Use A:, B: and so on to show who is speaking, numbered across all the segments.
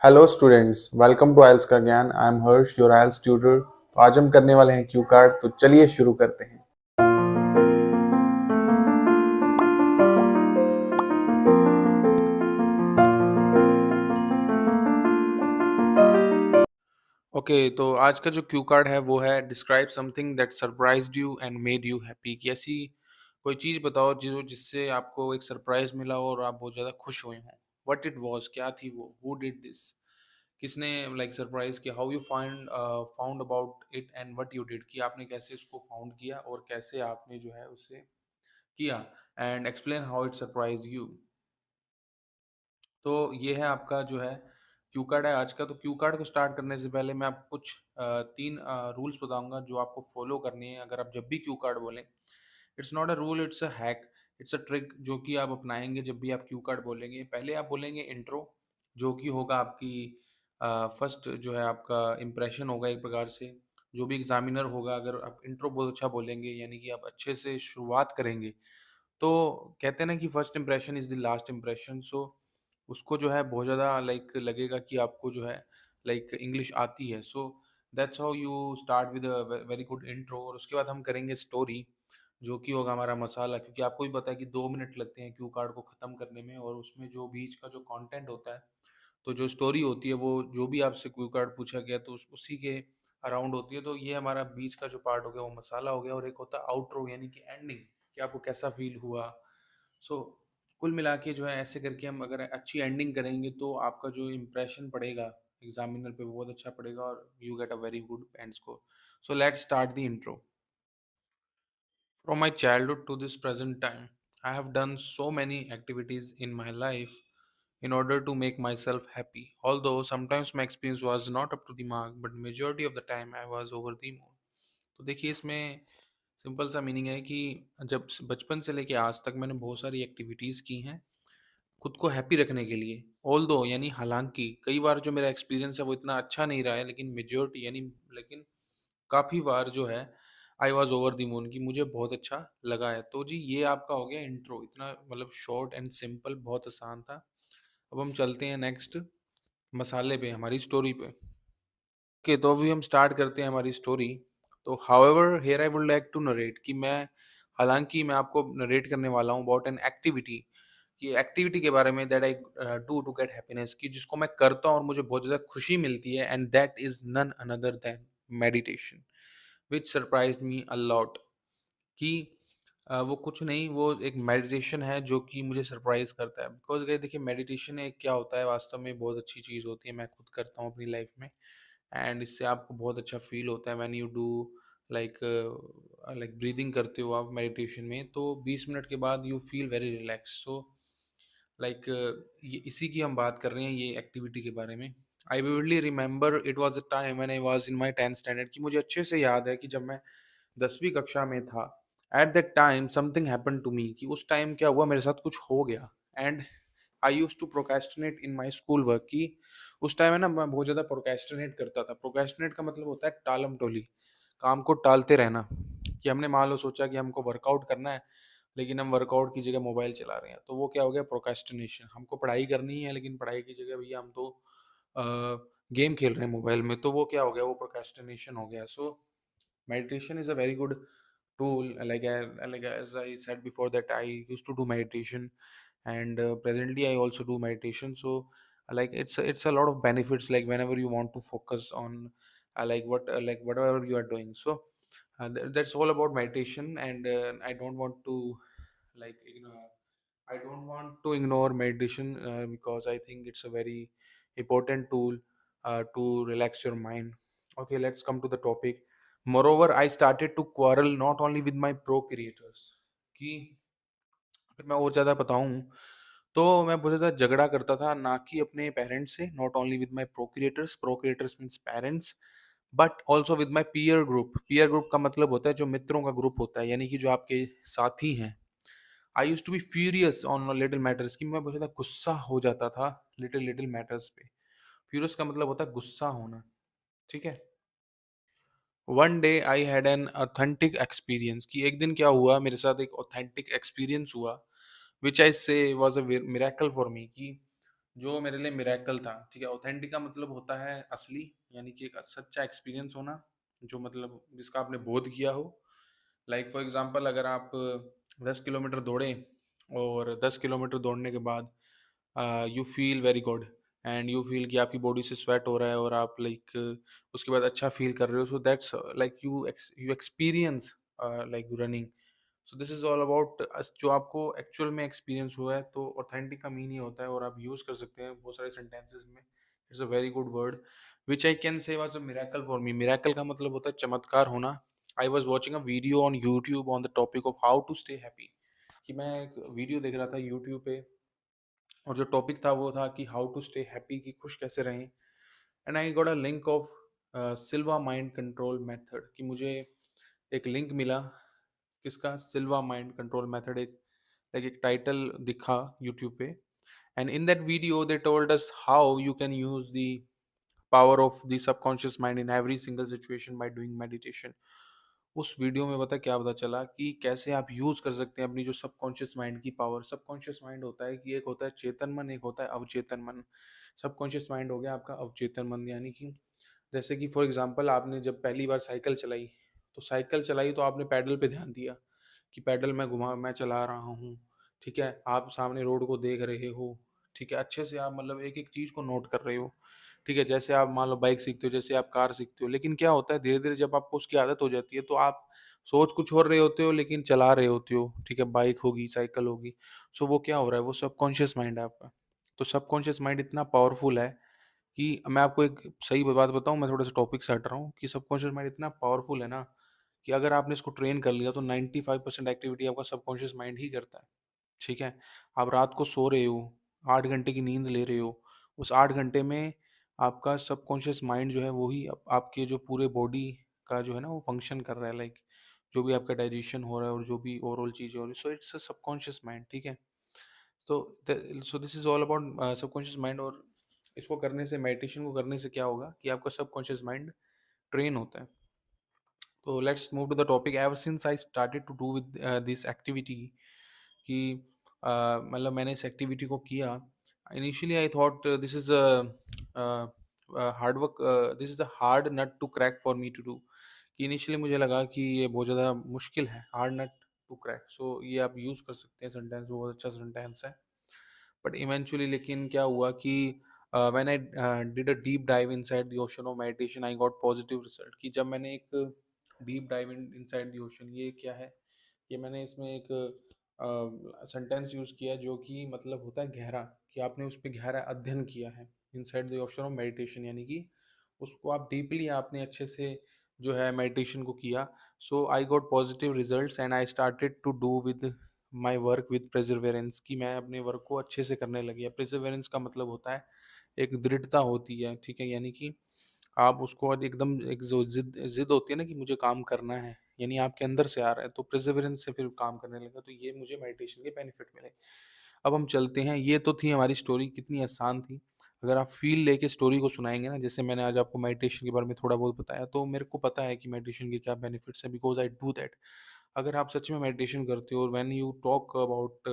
A: Hello students, welcome to IELTS का ज्ञान। I am Harsh, your IELTS tutor. तो आज हम करने वाले हैं क्यू कार्ड। तो चलिए शुरू करते हैं। ओके, तो आज का जो क्यू कार्ड है वो है describe something that surprised you and made you happy. कि ऐसी कोई चीज़ बताओ जो जिससे आपको एक सरप्राइज मिला हो और आप बहुत ज़्यादा खुश हुए हों। व्हाट इट वाज, क्या थी वो, हु डिड दिस, किसने लाइक सरप्राइज किया, how you found about it and what you did, कि आपने कैसे उसको फाउंड किया और कैसे आपने जो है उसे किया। And explain how it surprise you. तो ये है आपका जो है क्यू कार्ड है आज का। तो क्यू कार्ड को स्टार्ट करने से पहले मैं आपको कुछ तीन रूल्स बताऊंगा जो आपको फॉलो करनी है अगर आप जब भी क्यू कार्ड बोलें। It's not a rule, it's a hack, it's a trick जो कि आप अपनाएंगे जब भी आप क्यू कार्ड बोलेंगे। पहले आप बोलेंगे इंट्रो, जो कि होगा आपकी फर्स्ट जो है आपका इम्प्रेशन होगा एक प्रकार से। जो भी एग्जामिनर होगा, अगर आप इंट्रो बहुत अच्छा बोलेंगे यानी कि आप अच्छे से शुरुआत करेंगे, तो कहते हैं ना कि first impression is the last impression. So उसको जो है बहुत ज़्यादा लाइक लगेगा कि आपको जो है लाइक इंग्लिश आती है। So that's how you start with a very good intro. और उसके बाद हम करेंगे स्टोरी, जो कि होगा हमारा मसाला, क्योंकि आपको भी पता है कि 2 मिनट लगते हैं क्यू कार्ड को ख़त्म करने में। और उसमें जो बीच का जो कंटेंट होता है, तो जो स्टोरी होती है वो जो भी आपसे क्यू कार्ड पूछा गया तो उसी के अराउंड होती है। तो ये हमारा बीच का जो पार्ट हो गया वो मसाला हो गया। और एक होता है आउटरो यानी कि एंडिंग, कि आपको कैसा फील हुआ। सो कुल मिला के जो है ऐसे करके हम अगर अच्छी एंडिंग करेंगे तो आपका जो इम्प्रेशन पड़ेगा एग्जामिनर पे वो बहुत अच्छा पड़ेगा और you get a very good and score. So let's start the intro. From my childhood to this present time, I have done so many activities in my life in order to make myself happy. Although sometimes my experience was not up to the mark, but majority of the time I was over the moon. तो देखिए इसमें simple सा meaning है कि जब बचपन से लेके आज तक मैंने बहुत सारी एक्टिविटीज़ की हैं खुद को हैप्पी रखने के लिए। ऑल दो यानी हालांकि कई बार जो मेरा एक्सपीरियंस है वो इतना अच्छा नहीं रहा है, लेकिन मेजोरिटी यानी लेकिन काफ़ी बार जो है I was over the moon, कि मुझे बहुत अच्छा लगा है। तो जी ये आपका हो गया इंट्रो, इतना मतलब शॉर्ट एंड सिंपल, बहुत आसान था। अब हम चलते हैं नेक्स्ट मसाले पे, हमारी स्टोरी पे। ओके, तो अभी हम स्टार्ट करते हैं हमारी स्टोरी। तो however here I would like to narrate, कि मैं हालांकि मैं आपको नरेट करने वाला हूँ अबाउट एन एक्टिविटी, कि एक्टिविटी के बारे में that I do to get happiness, की जिसको मैं करता हूँ और मुझे बहुत ज़्यादा खुशी मिलती है। And that is none other than meditation, which surprised me a lot. कि वो कुछ नहीं, वो एक मेडिटेशन है जो कि मुझे सरप्राइज़ करता है। बिकॉज़ गाइस देखिए मेडिटेशन एक क्या होता है, वास्तव में बहुत अच्छी चीज़ होती है, मैं खुद करता हूँ अपनी लाइफ़ में। एंड इससे आपको बहुत अच्छा फ़ील होता है when you do like like breathing करते हो आप मेडिटेशन में, तो 20 मिनट के बाद you feel very relax. So like ये इसी की हम बात कर रहे हैं, ये एक्टिविटी के बारे में। I vividly remember it was a time when I was in my 10th standard, कि मुझे अच्छे से याद है कि जब मैं 10वीं कक्षा में था, at that time something happened to me, कि उस टाइम क्या हुआ, मेरे साथ कुछ हो गया। And I used to procrastinate in my school work, कि उस टाइम है ना मैं बहुत ज़्यादा प्रोक्रेस्टिनेट करता था। प्रोक्रेस्टिनेट का मतलब होता है टालम-टोली, काम को टालते रहना। कि हमने मान लो सोचा कि हमको वर्कआउट करना है, लेकिन हम वर्कआउट की जगह मोबाइल चला रहे हैं, तो वो क्या हो गया, प्रोक्रेस्टिनेशन। हमको पढ़ाई करनी है लेकिन पढ़ाई की जगह भैया हम तो अ, गेम खेल रहे हैं मोबाइल में, तो वो क्या हो गया, वो प्रोक्रेस्टिनेशन हो गया। सो meditation is a very good tool. Like as I said before that I used to do meditation, and presently I also do meditation. So like it's a lot of benefits, like whenever you want to focus on like whatever you are doing. So that's all about meditation. And I don't want to like ignore I don't want to ignore meditation, because I think it's a very important tool to relax your mind. Okay, let's come to the topic. Moreover, I started to quarrel not only with my pro-creators, कि अगर मैं और ज़्यादा बताऊँ, तो मैं बहुत ज़्यादा झगड़ा करता था, ना कि अपने पेरेंट्स से, not only with my pro-creators means parents, but also with my peer group. Peer group का मतलब होता है जो मित्रों का ग्रुप होता है, यानी कि जो आपके साथी हैं। I used to be furious on little matters, कि मैं बहुत ज़्यादा गुस्सा हो जाता था लिटिल लिटिल मैटर्स पे। फ्यूरियस का मतलब होता है गुस्सा होना, ठीक है? One day I had an authentic experience, कि एक दिन क्या हुआ मेरे साथ, एक ऑथेंटिक एक्सपीरियंस हुआ, विच आई से वाज अ मिरेकल फॉर मी। कि जो मेरे लिए मिरेकल था, ठीक है? ऑथेंटिक का मतलब होता है असली, यानी कि एक सच्चा एक्सपीरियंस होना, जो मतलब जिसका आपने बोध किया हो। लाइक फॉर एग्जांपल, अगर आप 10 किलोमीटर दौड़ें और 10 किलोमीटर दौड़ने के बाद you feel very good and you feel कि आपकी बॉडी से स्वेट हो रहा है और आप लाइक उसके बाद अच्छा फील कर रहे हो, so that's like you experience like running. So this is all about जो आपको एक्चुअल में एक्सपीरियंस हुआ है, तो ऑथेंटिक का मीन ही होता है और आप यूज कर सकते हैं बहुत सारे सेंटेंसेस में। It's a very good word which I can say was a miracle for me. Miracle का मतलब होता है चमत्कार होना। I was watching a video on YouTube on the topic of how to stay happy, कि मैं एक वीडियो देख रहा था यूट्यूब पे, और जो टॉपिक था वो था कि हाउ टू स्टे हैप्पी, कि खुश कैसे रहें। And I got a link of Silva mind control method, कि मुझे एक लिंक मिला किसका, सिल्वा माइंड कंट्रोल मेथड, एक टाइटल दिखा यूट्यूब पे। And in that video they told us how you can use the power of the subconscious mind in every single situation by doing meditation. उस video में पता क्या पता चला कि कैसे आप यूज कर सकते हैं अपनी जो सबकॉन्शियस माइंड की पावर। सबकॉन्शियस माइंड होता है कि एक होता है चेतन मन, एक होता है अवचेतन मन। सबकॉन्शियस माइंड हो गया आपका अवचेतन मन, यानी कि जैसे कि फॉर एग्जांपल, आपने जब पहली बार साइकिल चलाई, तो साइकिल चलाई तो आपने पैडल पे ध्यान दिया कि पैडल मैं चला रहा हूँ, ठीक है? आप सामने रोड को देख रहे हो, ठीक है? अच्छे से आप मतलब एक एक चीज को नोट कर रहे हो, ठीक है? जैसे आप मान लो बाइक सीखते हो, जैसे आप कार सीखते हो, लेकिन क्या होता है धीरे धीरे जब आपको उसकी आदत हो जाती है, तो आप सोच कुछ और रहे होते हो लेकिन चला रहे होते हो, ठीक है? बाइक होगी, साइकिल होगी। सो वो क्या हो रहा है, वो सबकॉन्शियस माइंड है आपका। तो सबकॉन्शियस माइंड इतना पावरफुल है कि मैं आपको एक सही बात बताऊं, मैं थोड़ा सा टॉपिक से हट रहा हूँ, कि सबकॉन्शियस माइंड इतना पावरफुल है ना, कि अगर आपने इसको ट्रेन कर लिया तो 95% एक्टिविटी आपका सबकॉन्शियस माइंड ही करता है, ठीक है? आप रात को सो रहे हो, 8 घंटे की नींद ले रहे हो, उस 8 घंटे में आपका सबकॉन्शियस माइंड जो है वही आपके जो पूरे बॉडी का जो है ना वो फंक्शन कर रहा है, लाइक जो भी आपका डाइजेशन हो रहा है और जो भी ओवरऑल चीज़ें हो रही है, so it's a subconscious mind, ठीक है? तो सो this is all about subconscious mind. और इसको करने से, मेडिटेशन को करने से क्या होगा कि आपका सबकॉन्शियस माइंड ट्रेन होता है। तो let's move to the topic. Ever since I started to do with this activity, कि मतलब मैंने इस एक्टिविटी को किया, initially I thought this is hard work, this is a hard nut to crack for me to do. कि initially मुझे लगा कि ये बहुत ज़्यादा मुश्किल है, hard nut to crack. So ये आप यूज़ कर सकते हैं सेंटेंस, बहुत अच्छा सेंटेंस है। बट इवेंचुअली लेकिन क्या हुआ कि when I did a deep dive inside the ocean of meditation, I got positive result. कि जब मैंने एक deep dive inside the ocean, ये क्या है, ये मैंने इसमें एक सेंटेंस यूज़ किया जो कि मतलब होता है गहरा, कि आपने उस पर गहरा अध्ययन किया है, inside the ocean of meditation, यानी कि उसको आप डीपली आपने अच्छे से जो है मेडिटेशन को किया। So I got positive results and I started to do with my work with perseverance, कि मैं अपने वर्क को अच्छे से करने लगी है। प्रेजरवेरेंस का मतलब होता है एक दृढ़ता होती है, ठीक है? यानी कि आप उसको आज एकदम, एक जो जिद जिद होती है ना कि मुझे काम करना है, यानी आपके अंदर से आ रहा है, तो प्रेजरवेरेंस से फिर काम करने लगा। तो ये मुझे मेडिटेशन के बेनिफिट मिले। अब हम चलते हैं, ये तो थी हमारी स्टोरी, कितनी आसान थी। अगर आप फील लेके स्टोरी को सुनाएंगे ना, जैसे मैंने आज आपको मेडिटेशन के बारे में थोड़ा बहुत बताया, तो मेरे को पता है कि मेडिटेशन के क्या बेनिफिट्स हैं, बिकॉज आई डू दैट। अगर आप सच में मेडिटेशन करते हो और when you talk about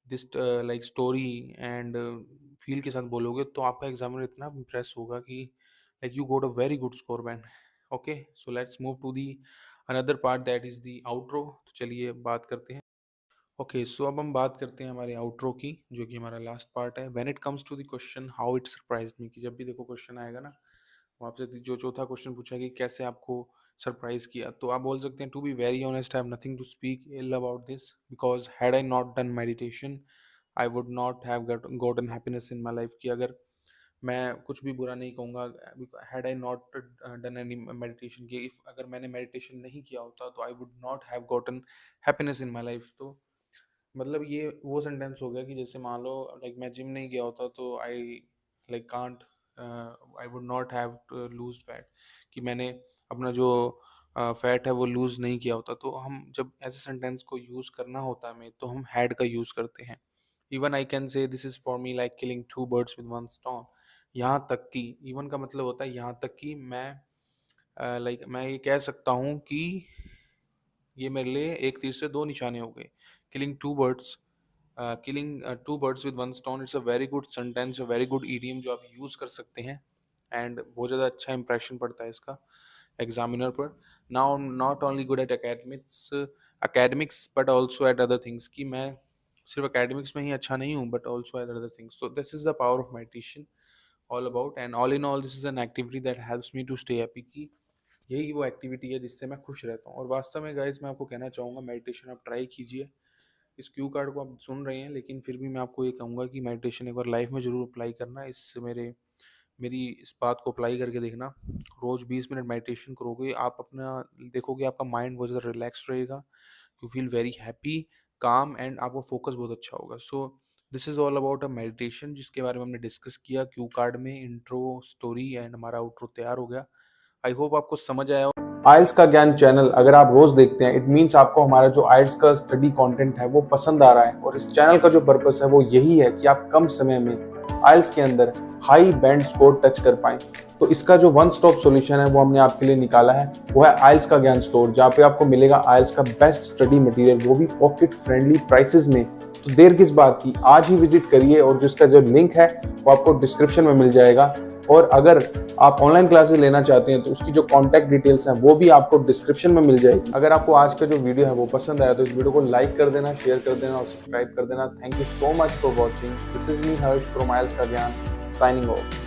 A: this like story and feel के साथ बोलोगे, तो आपका एग्जामिनर इतना इम्प्रेस होगा कि like you got a very good score man. Okay, so let's move to the another part, that is the outro. तो चलिए बात करते हैं। ओके, सो अब हम बात करते हैं हमारे आउटरो की, जो कि हमारा लास्ट पार्ट है। When it comes to the question how it surprised me, कि जब भी देखो क्वेश्चन आएगा ना, वो आपसे जो चौथा क्वेश्चन पूछा कि कैसे आपको सरप्राइज किया, तो आप बोल सकते हैं to be very honest I have nothing to speak ill about this, because had I not done meditation I would not have gotten happiness in my life. कि अगर मैं कुछ भी बुरा नहीं कहूँगा, had I not done any meditation, कि if अगर मैंने मेडिटेशन नहीं किया होता तो I would not have gotten happiness in my life. तो मतलब ये वो सेंटेंस हो गया कि जैसे मान लो लाइक मैं जिम नहीं गया होता तो I like can't, I would not have to lose fat, कि मैंने अपना जो फैट है वो लूज नहीं किया होता। तो हम जब ऐसे सेंटेंस को यूज करना होता है हमें, तो हम हैड का यूज करते हैं। Even I can say this is for me like killing two birds with one stone. यहाँ तक कि, इवन का मतलब होता है यहाँ तक कि मैं लाइक मैं ये कह सकता हूँ कि ये मेरे लिए एक तीर से दो निशाने हो गए। Killing two birds killing two birds with one stone, it's a very good sentence, a very good idiom जो आप यूज़ कर सकते हैं एंड बहुत ज़्यादा अच्छा इंप्रेशन पड़ता है इसका एग्जामिनर पर. Now not only good at academics but also at other things, कि मैं सिर्फ एकेडमिक्स में ही अच्छा नहीं हूँ but also at other things. So this is the power of meditation all about, and all in all this is an activity that helps me to stay happy, कि यही वो एक्टिविटी है जिससे मैं खुश रहता हूँ. और वास्तव में गाइस मैं आपको कहना चाहूँगा मेडिटेशन आप ट्राई कीजिए. इस क्यू कार्ड को आप सुन रहे हैं लेकिन फिर भी मैं आपको ये कहूँगा कि मेडिटेशन एक बार लाइफ में ज़रूर अप्लाई करना. इस मेरी इस बात को अप्लाई करके देखना. रोज़ 20 मिनट मेडिटेशन करोगे आप, अपना देखोगे आपका माइंड बहुत ज़्यादा रिलैक्स रहेगा. यू फील वेरी हैप्पी, काम, एंड आपका फोकस बहुत अच्छा होगा. So this is all about a meditation जिसके बारे में हमने डिस्कस किया क्यू कार्ड में. इंट्रो, स्टोरी एंड हमारा आउट्रो तैयार हो गया. आई होप आपको समझ आया.
B: आइल्स का ज्ञान चैनल अगर आप रोज देखते हैं, इट मीन्स आपको हमारा जो आइल्स का स्टडी कंटेंट है वो पसंद आ रहा है. और इस चैनल का जो पर्पस है वो यही है कि आप कम समय में आइल्स के अंदर हाई बैंड स्कोर टच कर पाएं. तो इसका जो वन स्टॉप सॉल्यूशन है वो हमने आपके लिए निकाला है, वो है आइल्स का ज्ञान स्टोर, जहाँ पे आपको मिलेगा आइल्स का बेस्ट स्टडी मटेरियल, वो भी पॉकेट फ्रेंडली प्राइसेस में. तो देर किस बात की, आज ही विजिट करिए और जिसका जो लिंक है वो आपको डिस्क्रिप्शन में मिल जाएगा. और अगर आप ऑनलाइन क्लासेस लेना चाहते हैं तो उसकी जो कॉन्टैक्ट डिटेल्स हैं वो भी आपको डिस्क्रिप्शन में मिल जाएगी. अगर आपको आज का जो वीडियो है वो पसंद आया तो इस वीडियो को लाइक कर देना, शेयर कर देना और सब्सक्राइब कर देना. Thank you so much for watching. This is me Harsh from आइल्स का ज्ञान, साइनिंग ऑफ.